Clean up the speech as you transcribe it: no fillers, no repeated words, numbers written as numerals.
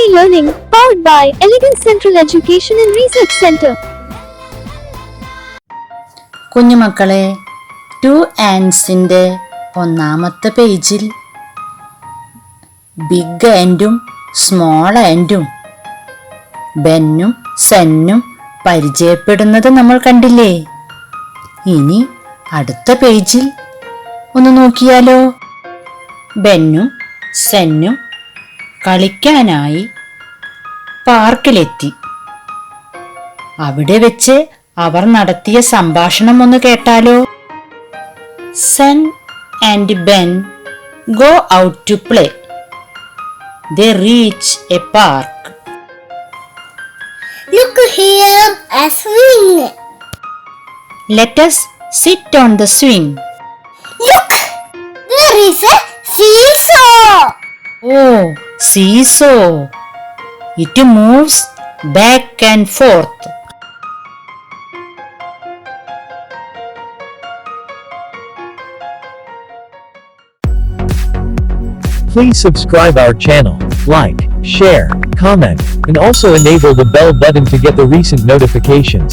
quality learning powered by Elegant Central Education and Research Center. കുഞ്ഞുമക്കളെ, 2 ANTSന്റെ ഒന്നാമത്തെ പേജിൽ big ആൻഡും small ആൻഡും ബെന്നും സെന്നും പരിചയപ്പെടുന്നത് നമ്മൾ കണ്ടില്ലേ? ഇനി അടുത്ത പേജിൽ ഒന്ന് നോക്കിയാലോ? ബെന്നും സെന്നും കളിക്കാനായി പാർക്കിലെത്തി. അവിടെ വെച്ച് അവർ നടത്തിയ സംഭാഷണം ഒന്ന് കേട്ടാലോ? Zen and Ben go out to play. They reach a park. Look here, a swing. Let us sit on the swing. Look, there is a seesaw. Oh, seesaw. It moves back and forth. Please subscribe our channel, like, share, comment, and also enable the bell button to get the recent notifications.